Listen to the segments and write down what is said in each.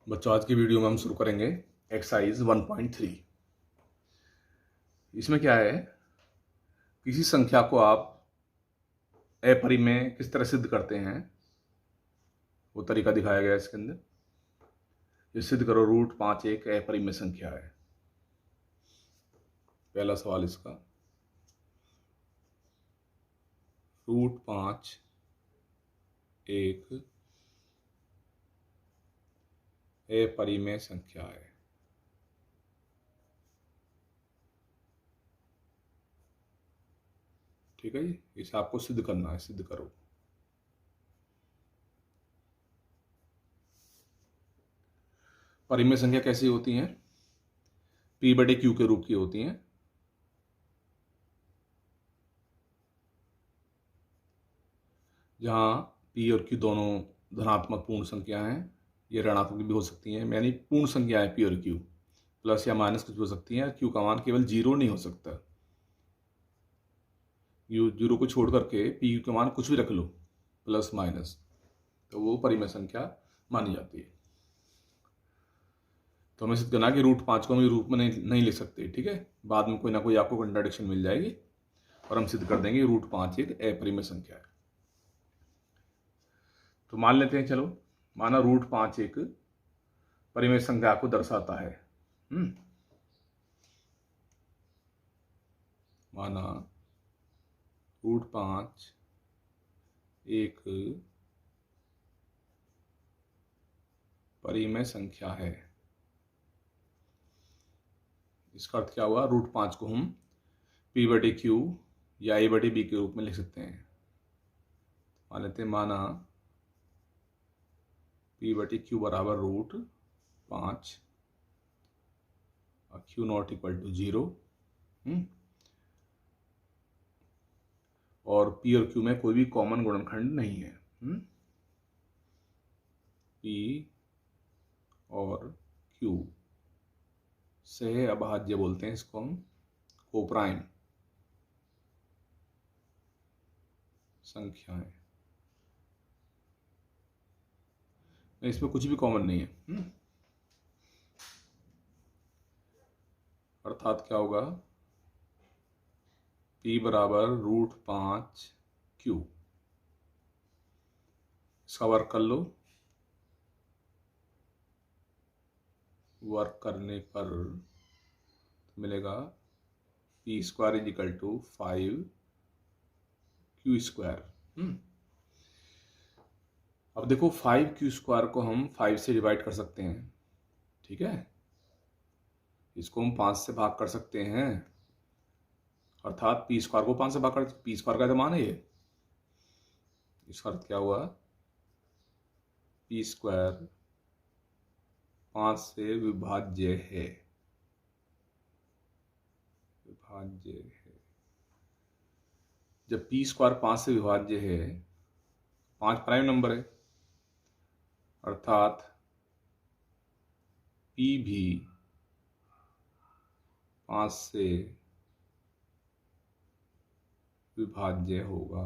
बच्चों, आज की वीडियो में हम शुरू करेंगे एक्सरसाइज 1.3। इसमें क्या है, किसी संख्या को आप अपरिमेय में किस तरह सिद्ध करते हैं वो तरीका दिखाया गया है इसके अंदर। ये सिद्ध करो √5 एक अपरिमेय संख्या है। पहला सवाल इसका, √5 एक अपरिमेय संख्या है। ठीक है जी, इसे आपको सिद्ध करना है, सिद्ध करो। परिमेय संख्या कैसी होती हैं? P/Q के रूप की होती हैं। जहां P और Q दोनों धनात्मक पूर्ण संख्या हैं, ये ऋणात्मक भी हो सकती हैं, यानी पूर्ण संख्या है P और Q, प्लस या माइनस कुछ हो सकती हैं। Q का मान केवल 0 नहीं हो सकता। जीरो को छोड़ करके P का मान कुछ भी रख लो, प्लस माइनस, तो वो परिमेय संख्या मानी जाती है। तो हमें सिद्ध करना कि √5 को हम रूप में नहीं ले सकते। ठीक है, बाद में कोई ना कोई आपको कंट्राडिक्शन मिल जाएगी और हम सिद्ध कर देंगे √5 एक अपरिमेय संख्या है। तो मान लेते हैं, चलो माना √5 एक परिमेय संख्या को दर्शाता है। माना √5 एक परिमेय संख्या है। इसका अर्थ क्या हुआ? √5 को हम P/Q या A/B के रूप में लिख सकते हैं। मान लेते हैं, माना P/Q बराबर √5 और Q0 = 0। और P और Q में कोई भी कॉमन गुणनखंड नहीं है। P और Q से अभाज्य बोलते हैं इसको हम, कोप्राइम संख्याएं। इसमें कुछ भी कॉमन नहीं है। अर्थात क्या होगा? P बराबर √5Q। इसका वर्क कर लो, वर्क करने पर मिलेगा P² = 5Q²। अब देखो, 5Q² को हम 5 से डिवाइड कर सकते हैं। ठीक है, इसको हम 5 से भाग कर सकते हैं, अर्थात P² को 5 से भाग कर, P² का तो मान है ये। इसका अर्थ क्या हुआ? P² 5 से विभाज्य है, विभाज्य है। जब P² 5 से विभाज्य है, 5 प्राइम नंबर है, अर्थात P भी 5 से विभाज्य होगा।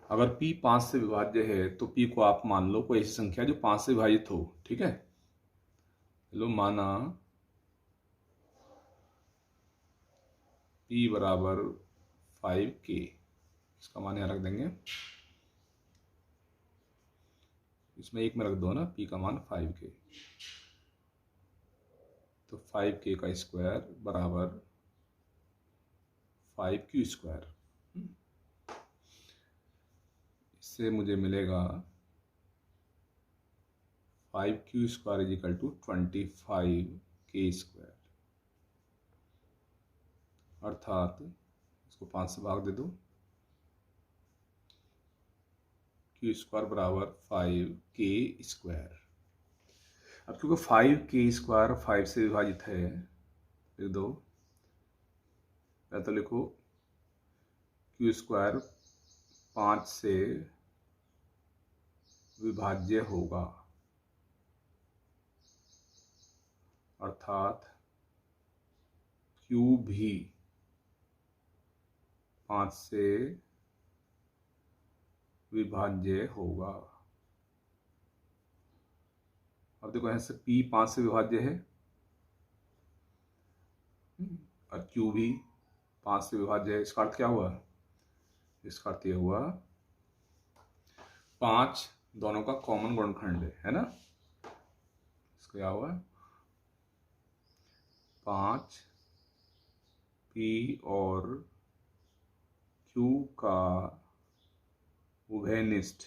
अगर P 5 से विभाज्य है तो P को आप मान लो कोई ऐसी संख्या जो 5 से विभाजित हो। ठीक है, लो माना P बराबर 5K। इसका मान यहाँ रख देंगे, इसमें एक में रख दो ना, P का मान 5K। तो 5K का स्क्वायर बराबर 5Q²। इससे मुझे मिलेगा 5Q² = 25K²। अर्थात इसको 5 से भाग दे दो, Q² बराबर 5K²। अब क्योंकि 5K² 5 से विभाजित है, लिख दो, या तो लिखो Q² 5 से विभाज्य होगा, अर्थात Q भी 5 से विभाज्य होगा। अब देखो यहाँ से P 5 से विभाज्य है और Q भी 5 से विभाज्य है। इसका अर्थ क्या हुआ? इसका अर्थ ये हुआ 5 दोनों का कॉमन गुणनखंड है ना। इसका क्या हुआ? 5 P और Q का उभयनिष्ठ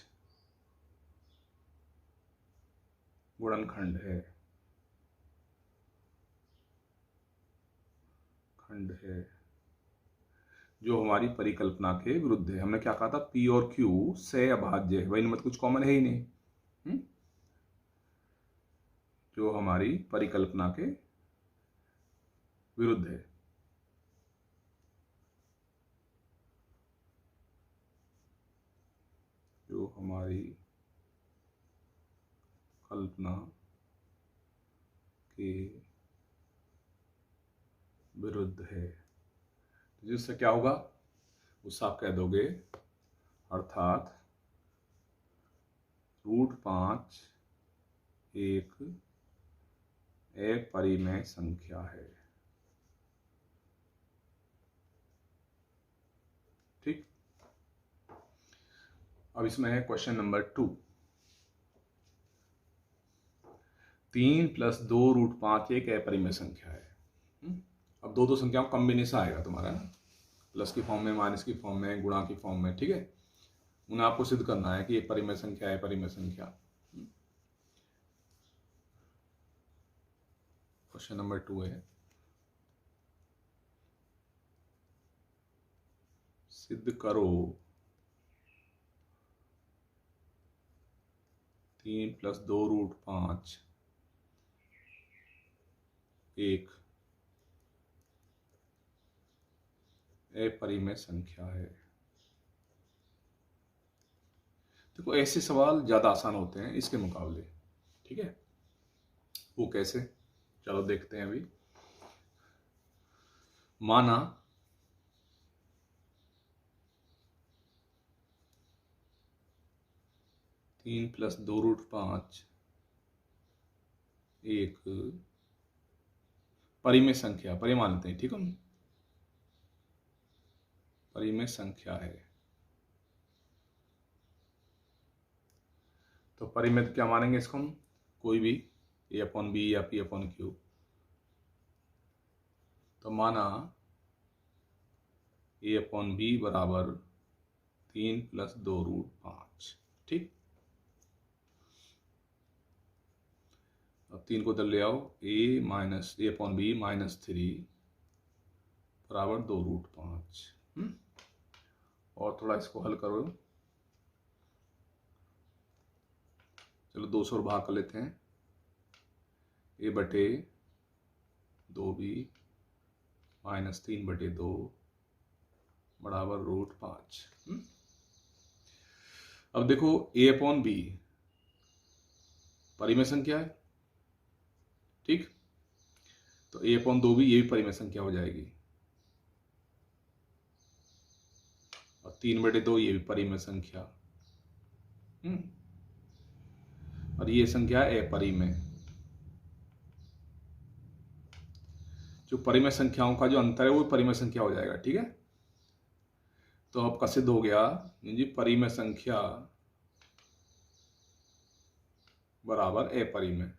गुणनखंड है, खंड है, जो हमारी परिकल्पना के विरुद्ध है। हमने क्या कहा था? P और Q से अभाज्य है, वही इनमें कुछ कॉमन है ही नहीं। जो हमारी परिकल्पना के विरुद्ध है। जो हमारी कल्पना के विरुद्ध है। तो जिससे क्या होगा? उससे आप कह दोगे अर्थात √5 एक अपरिमेय संख्या है। ठीक। अब इसमें है क्वेश्चन नंबर 2। 3 + 2√5 एक अपरिमेय संख्या है। अब दो संख्याओं का कॉम्बिनेशन आएगा तुम्हारा ना, प्लस की फॉर्म में, माइनस की फॉर्म में, गुणा की फॉर्म में। ठीक है, उन्हें आपको सिद्ध करना है कि एक परिमेय संख्या है, परिमेय संख्या। क्वेश्चन नंबर 2 है, सिद्ध करो 3 + 2√5 एक अपरिमेय संख्या है। देखो ऐसे सवाल ज्यादा आसान होते हैं इसके मुकाबले। ठीक है, वो कैसे? चलो देखते हैं। अभी माना 3 + 2√5 एक परिमेय संख्या, परिमेय मानते हैं। ठीक है, परिमेय संख्या है। तो परिमेय क्या मानेंगे इसको हम? कोई भी A/B या P/Q। तो माना A/B बराबर 3 + 2√5। ठीक, अब 3 को इधर ले आओ। A/B -3 बराबर 2√5। और थोड़ा इसको हल करो। चलो 200 और भाग कर लेते हैं। A/2B -3/2 बराबर √5। अब देखो A/B परिमेय संख्या है। ठीक, तो A/2B ये भी परिमेय संख्या हो जाएगी, और 3/2 ये भी परिमेय संख्या। और ये संख्या है अपरिमेय। जो परिमेय संख्याओं का जो अंतर है वो परिमेय संख्या हो जाएगा। ठीक है, तो अब का सिद्ध हो गया जी परिमेय संख्या बराबर अपरिमेय।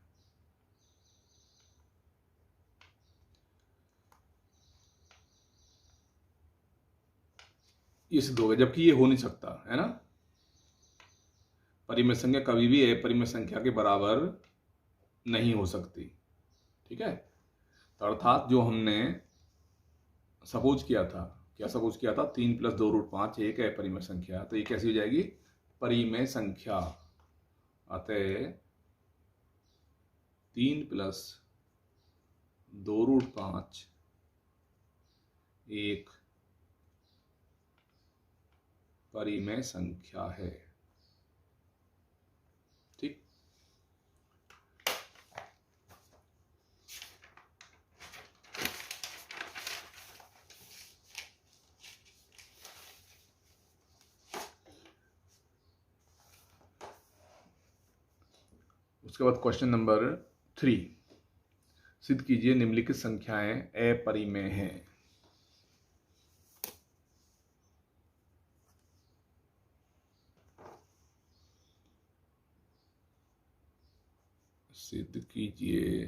ये सिद्ध हो गया, जबकि ये हो नहीं सकता है ना। परिमेय संख्या कभी भी अपरिमेय संख्या के बराबर नहीं हो सकती। ठीक है, तो अर्थात जो हमने सपोज किया था, क्या सपोज किया था? 3 + 2√5 एक अपरिमेय संख्या। तो ये कैसी हो जाएगी? परिमेय संख्या। अतः 3 + 2√5 एक परिमेय संख्या है। ठीक, उसके बाद क्वेश्चन नंबर 3, सिद्ध कीजिए निम्नलिखित संख्याएं अपरिमेय हैं। सिद्ध कीजिए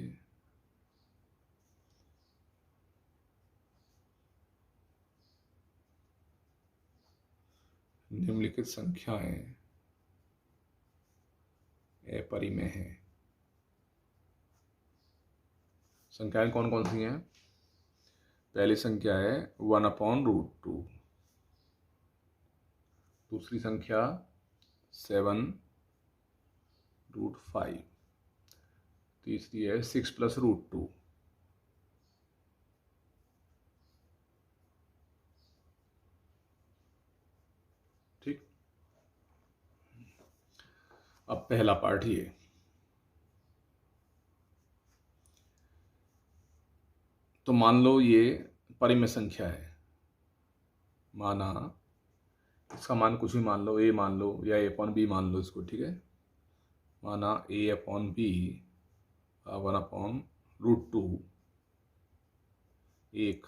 निम्नलिखित संख्याएं अपरिमेय हैं। संख्याएं कौन कौन सी हैं? पहली संख्या है 1/√2, दूसरी संख्या 7√5, तीसरी है 6+√2, ठीक। अब पहला पार्ट ये, तो मान लो ये परिमेय संख्या है, माना इसका मान कुछ भी मान लो, a मान लो या a/b मान लो इसको, ठीक है। माना a/b 1/√2 एक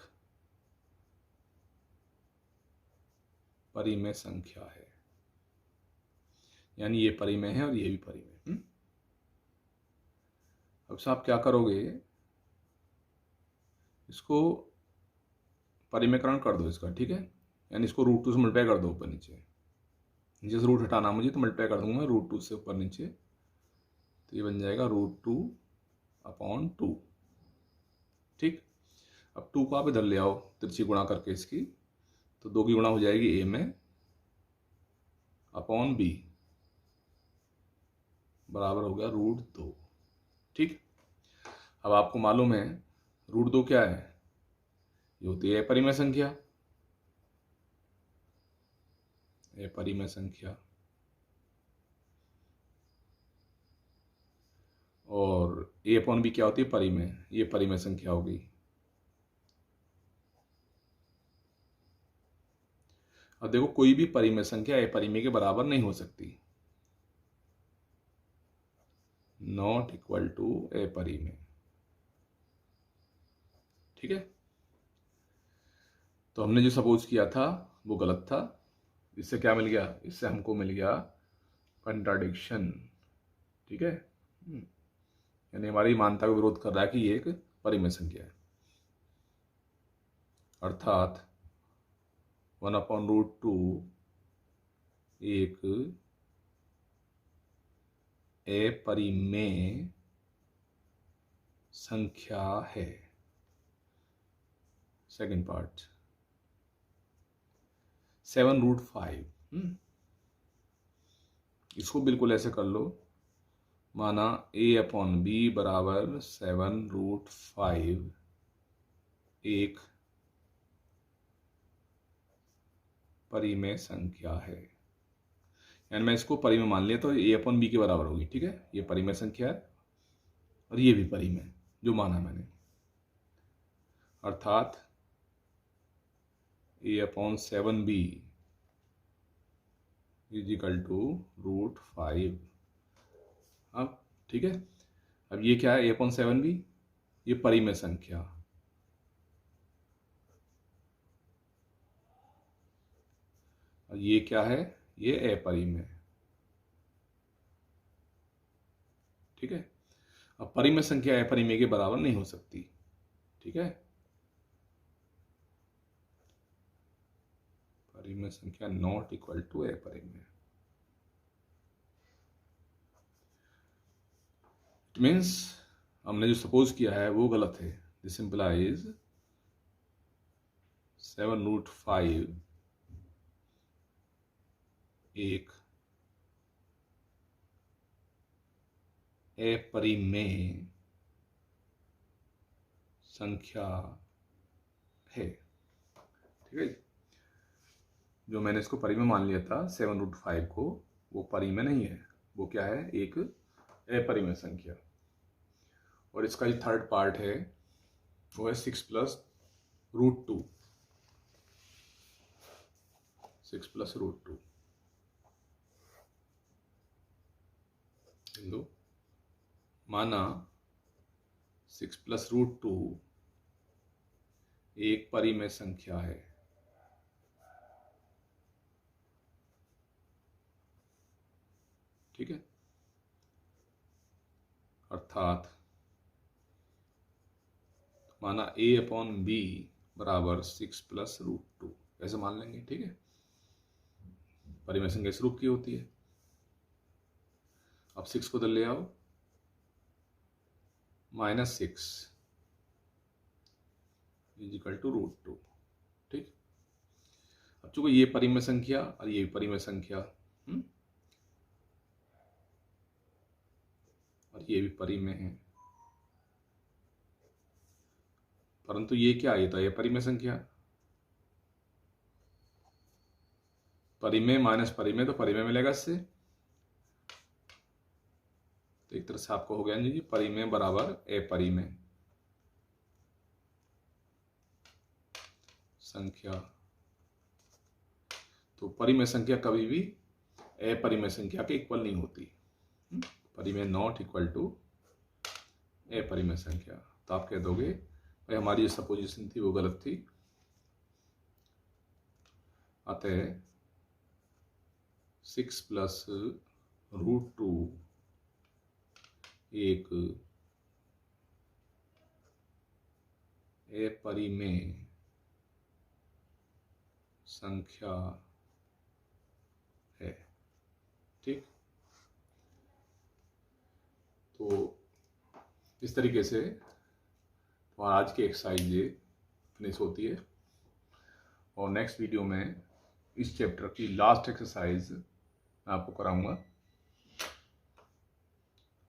परिमेय संख्या है, यानी ये परिमेय है और ये भी परिमेय है। अब साहब क्या करोगे, इसको परिमेयकरण कर दो इसका, ठीक है। यानी इसको √2 से मल्टीप्लाई कर दो ऊपर नीचे, नीचे से रूट हटाना मुझे, तो मल्टीप्लाई कर दूंगा √2 से ऊपर नीचे, तो ये बन जाएगा √2/2, ठीक। अब 2 को आप इधर ले आओ तिरछी गुणा करके इसकी, तो 2 की गुणा हो जाएगी a में /b बराबर हो गया √2, ठीक। अब आपको मालूम है √2 क्या है, ये होती है अपरिमेय संख्या, अपरिमेय संख्या। और a/b क्या होती है, परिमेय, ये परिमेय संख्या हो गई। अब देखो कोई भी परिमेय संख्या अपरिमेय के बराबर नहीं हो सकती, नॉट इक्वल टू अपरिमेय, ठीक है। तो हमने जो सपोज किया था वो गलत था, इससे क्या मिल गया, इससे हमको मिल गया कंट्राडिक्शन, ठीक है। यानी हमारी मान्यता का विरोध कर रहा है कि ये एक परिमेय संख्या है, अर्थात 1/√2 एक अपरिमेय संख्या है। सेकंड पार्ट 7√5, इसको बिल्कुल ऐसे कर लो, माना a/b बराबर 7√5 एक परिमेय संख्या है, यानी मैं इसको परिमेय मान लिया तो a/b के बराबर होगी, ठीक है। ये परिमेय संख्या है और ये भी परिमेय जो माना मैंने, अर्थात a/7b इज इक्वल टू √5। अब ठीक है, अब ये क्या है, a/7b, ये परिमेय संख्या, और ये क्या है, ये अपरिमेय, ठीक है। अब परिमेय संख्या अपरिमेय के बराबर नहीं हो सकती, ठीक है। परिमेय संख्या नॉट इक्वल टू अपरिमेय, इट मीन्स हमने जो सपोज किया है वो गलत है। दिस इंप्लाइज 7√5 एक अपरिमेय संख्या है, ठीक है। जो मैंने इसको परिमेय मान लिया था 7√5 को, वो परिमेय नहीं है, वो क्या है, एक अपरिमेय संख्या। और इसका जो थर्ड पार्ट है वो है 6+√2, 6+√2 लो, माना 6+√2 एक परिमेय संख्या है। ठीक है, अर्थात माना a/b बराबर 6+√2 ऐसे मान लेंगे। ठीक है, परिमेय संख्या इस रूप की होती है। अब 6 को उधर ले आओ, -6 =√2। ठीक, अब चूंकि ये परिमेय संख्या और ये परिमेय संख्या और ये भी परिमेय है, परंतु ये क्या है, तो ये परिमेय संख्या, परिमेय माइनस परिमेय तो परिमेय मिलेगा इससे। तो एक तरह से आपको हो गया जी परिमेय बराबर अपरिमेय संख्या। तो परिमेय संख्या कभी भी अपरिमेय संख्या के इक्वल नहीं होती। परिमेय नॉट इक्वल टू अपरिमेय संख्या। तो आप कह दोगे भाई हमारी जो सपोजिशन थी वो गलत थी, अतः 6+√2 एक अपरिमेय संख्या है। ठीक, तो इस तरीके से हमारा आज की एक्सरसाइज फिनिश होती है और नेक्स्ट वीडियो में इस चैप्टर की लास्ट एक्सरसाइज मैं आपको कराऊंगा।